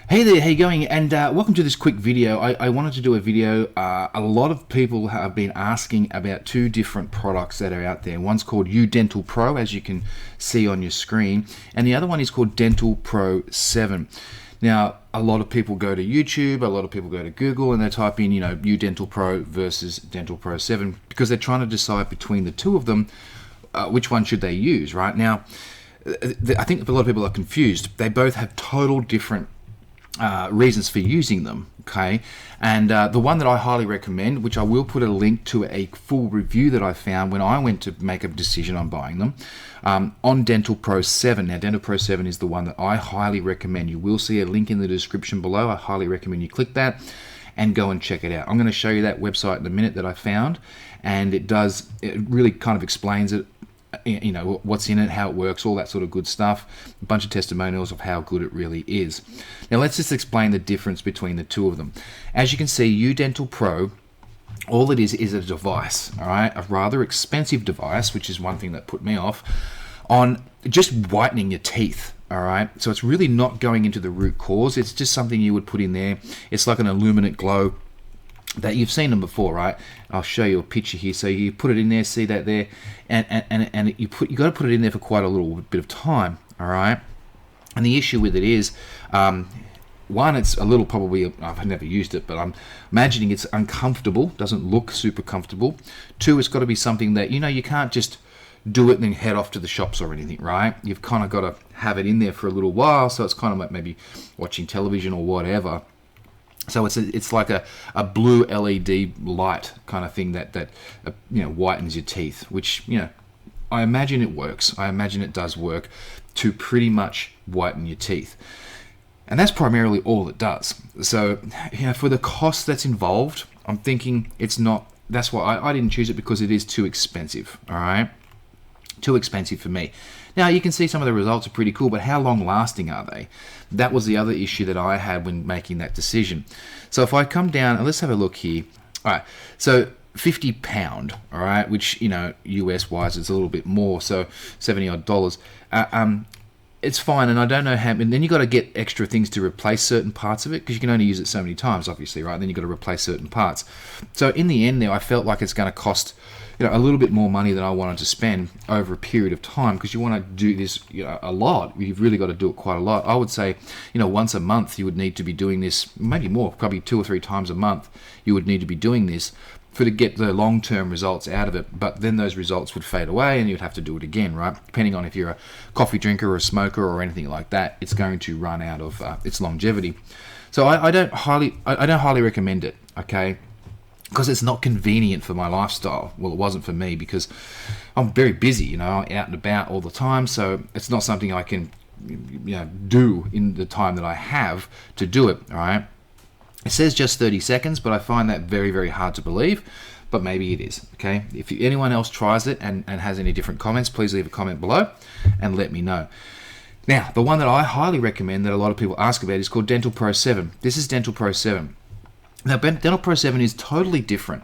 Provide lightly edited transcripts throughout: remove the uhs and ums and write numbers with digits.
Hey there, how you going? And welcome to this quick video. I wanted to do a video. A lot of people have been asking about two different products that are out there. One's called Dental Pro, as you can see on your screen, and the other one is called Dental Pro 7. Now, a lot of people go to YouTube, a lot of people go to Google, and they type in, Dental Pro versus Dental Pro 7 because they're trying to decide between the two of them, which one should they use, right? Now, I think a lot of people are confused. They both have total different reasons for using them, okay? And the one that I highly recommend, which I will put a link to a full review that I found when I went to make a decision on buying them, on Dental Pro 7. Now, Dental Pro 7 is the one that I highly recommend. You will see a link in the description below. I highly recommend you click that and go and check it out. I'm going to show you that website in a minute that I found, and it really kind of explains it, what's in it, how it works, all that sort of good stuff, a bunch of testimonials of how good it really is. Now let's just explain the difference between the two of them. As you can see, Dental Pro, all it is a device, all right, a rather expensive device, which is one thing that put me off, on just whitening your teeth. All right, so it's really not going into the root cause. It's just something you would put in there. It's like an illuminant glow that you've seen them before, right? I'll show you a picture here. So you put it in there, see that there, and you got to put it in there for quite a little bit of time, all right? And the issue with it is, one, it's a little probably, I've never used it, but I'm imagining it's uncomfortable, doesn't look super comfortable. Two, it's got to be something that, you can't just do it and then head off to the shops or anything, right? You've kind of got to have it in there for a little while, so it's kind of like maybe watching television or whatever. So it's like a blue LED light kind of thing that whitens your teeth, which I imagine it works. I imagine it does work to pretty much whiten your teeth, and that's primarily all it does. So for the cost that's involved, I'm thinking it's not. That's why I didn't choose it, because it is too expensive. All right, too expensive for me. Now, you can see some of the results are pretty cool, but how long lasting are they? That was the other issue that I had when making that decision. So if I come down, and let's have a look here. All right, so £50, all right, which, US wise, it's a little bit more, so $70 odd. It's fine, and I don't know how, and then you got to get extra things to replace certain parts of it, because you can only use it so many times, obviously, right? Then you got to replace certain parts. So in the end there, I felt like it's going to cost a little bit more money than I wanted to spend over a period of time, because you want to do this a lot. You've really got to do it quite a lot. I would say once a month you would need to be doing this, maybe more, probably 2 or 3 times a month you would need to be doing this to get the long-term results out of it. But then those results would fade away and you'd have to do it again, right? Depending on if you're a coffee drinker or a smoker or anything like that, it's going to run out of its longevity. So I don't highly recommend it, okay? Because it's not convenient for my lifestyle. Well, it wasn't for me, because I'm very busy, out and about all the time. So it's not something I can, do in the time that I have to do it. All right. It says just 30 seconds, but I find that very, very hard to believe. But maybe it is. Okay. If anyone else tries it and has any different comments, please leave a comment below and let me know. Now, the one that I highly recommend that a lot of people ask about is called Dental Pro 7. This is Dental Pro 7. Now, Dental Pro 7 is totally different.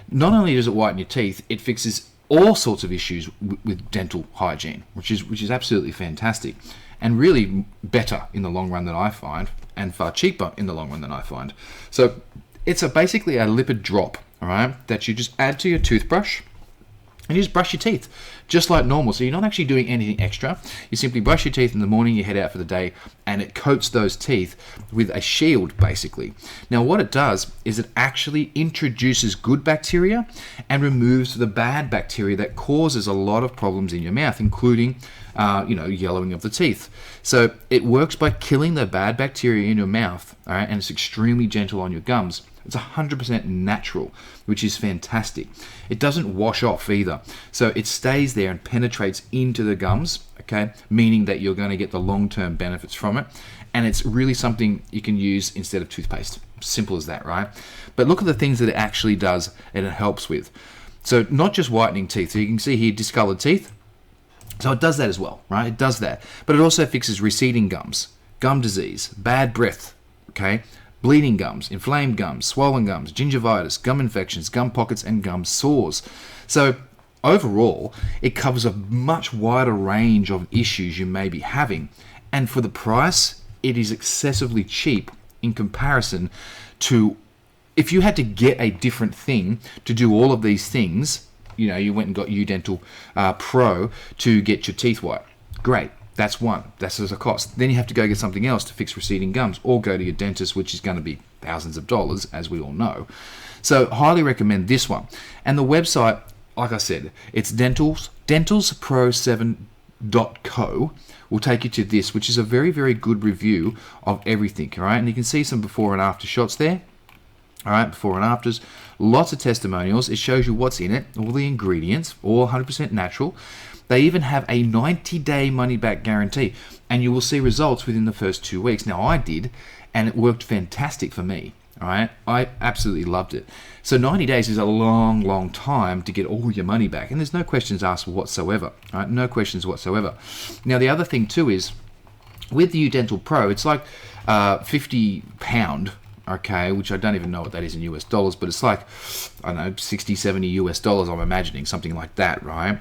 Not only does it whiten your teeth, it fixes all sorts of issues with dental hygiene, which is absolutely fantastic, and really better in the long run than I find, and far cheaper in the long run than I find. So it's basically a lipid drop, all right, that you just add to your toothbrush, and you just brush your teeth just like normal. So you're not actually doing anything extra. You simply brush your teeth in the morning, you head out for the day, and it coats those teeth with a shield, basically. Now, what it does is it actually introduces good bacteria and removes the bad bacteria that causes a lot of problems in your mouth, including yellowing of the teeth. So it works by killing the bad bacteria in your mouth, all right, and it's extremely gentle on your gums. It's 100% natural, which is fantastic. It doesn't wash off either. So it stays there and penetrates into the gums, okay, meaning that you're going to get the long-term benefits from it. And it's really something you can use instead of toothpaste. Simple as that, right? But look at the things that it actually does and it helps with. So not just whitening teeth. So you can see here discolored teeth. So it does that as well, right? It does that. But it also fixes receding gums, gum disease, bad breath, okay? Bleeding gums, inflamed gums, swollen gums, gingivitis, gum infections, gum pockets, and gum sores. So overall, it covers a much wider range of issues you may be having. And for the price, it is excessively cheap in comparison to if you had to get a different thing to do all of these things. You went and got Dental Pro to get your teeth white. Great. That's one. That's as a cost. Then you have to go get something else to fix receding gums, or go to your dentist, which is going to be thousands of dollars, as we all know. So highly recommend this one. And the website, like I said, it's dentalspro7.co. will take you to this, which is a very, very good review of everything. All right, and you can see some before and after shots there. All right, before and afters, lots of testimonials. It shows you what's in it, all the ingredients, all 100% natural. They even have a 90-day money-back guarantee, and you will see results within the first 2 weeks. Now, I did, and it worked fantastic for me. All right, I absolutely loved it. So 90 days is a long, long time to get all your money back, and there's no questions asked whatsoever. All right, no questions whatsoever. Now, the other thing too is with the Dental Pro, it's like £50. Okay, which I don't even know what that is in US dollars, but it's like, I don't know, 60, 70 US dollars, I'm imagining, something like that, right?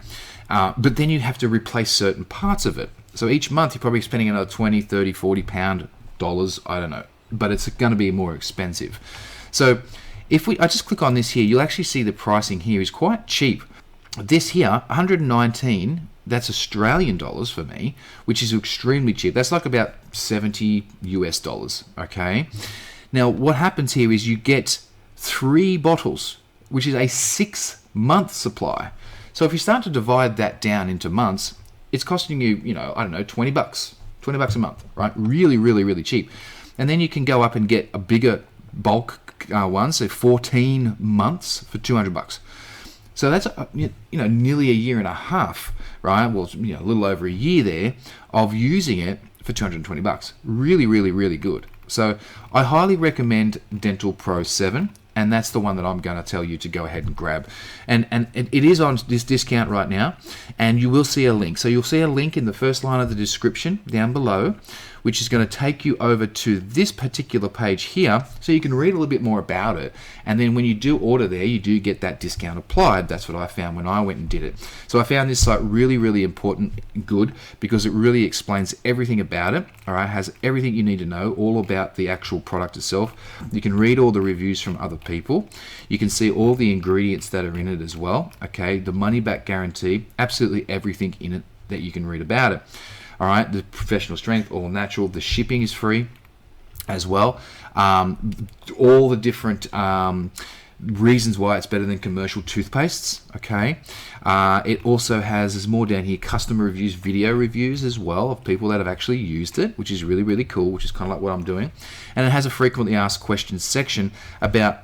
But then you have to replace certain parts of it. So each month you're probably spending another 20, 30, 40 pound dollars, I don't know, but it's going to be more expensive. So if I just click on this here, you'll actually see the pricing here is quite cheap. This here, 119, that's Australian dollars for me, which is extremely cheap. That's like about 70 US dollars, okay? Now, what happens here is you get 3 bottles, which is a 6-month supply. So if you start to divide that down into months, it's costing you, I don't know, $20, $20 a month, right? Really, really, really cheap. And then you can go up and get a bigger bulk one, so 14 months for $200. So that's nearly a year and a half, right? Well, a little over a year there of using it for $220. Really, really, really good. So I highly recommend Dental Pro 7, and that's the one that I'm going to tell you to go ahead and grab. And it is on this discount right now, and you will see a link. So you'll see a link in the first line of the description down below, which is going to take you over to this particular page here, so you can read a little bit more about it. And then when you do order there, you do get that discount applied. That's what I found when I went and did it. So I found this site really, really important, good, because it really explains everything about it. All right, it has everything you need to know, all about the actual product itself. You can read all the reviews from other people. You can see all the ingredients that are in it as well. Okay, the money back guarantee, absolutely everything in it that you can read about it. All right, the professional strength, all natural. The shipping is free as well. All the different reasons why it's better than commercial toothpastes. Okay, it also has, there's more down here, customer reviews, video reviews as well of people that have actually used it, which is really, really cool, which is kind of like what I'm doing. And it has a frequently asked questions section about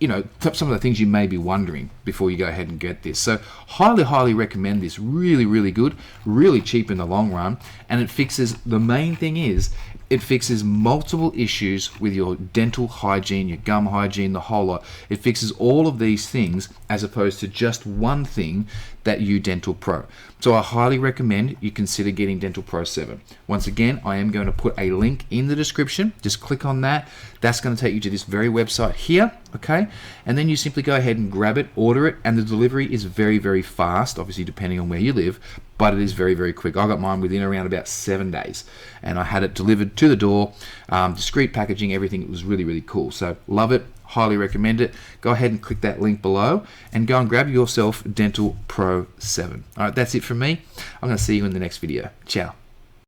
some of the things you may be wondering before you go ahead and get this. So highly, highly recommend this. Really, really good, really cheap in the long run, and it fixes, the main thing is, it fixes multiple issues with your dental hygiene, your gum hygiene, the whole lot. It fixes all of these things as opposed to just one thing that Dental Pro. So I highly recommend you consider getting Dental Pro 7. Once again, I am going to put a link in the description. Just click on that. That's going to take you to this very website here, okay? And then you simply go ahead and grab it, order it, and the delivery is very, very fast, obviously depending on where you live, but it is very, very quick. I got mine within around about 7 days, and I had it delivered to the door, discreet packaging, everything. It was really, really cool. So love it. Highly recommend it. Go ahead and click that link below and go and grab yourself Dental Pro 7. All right, that's it from me. I'm going to see you in the next video. Ciao.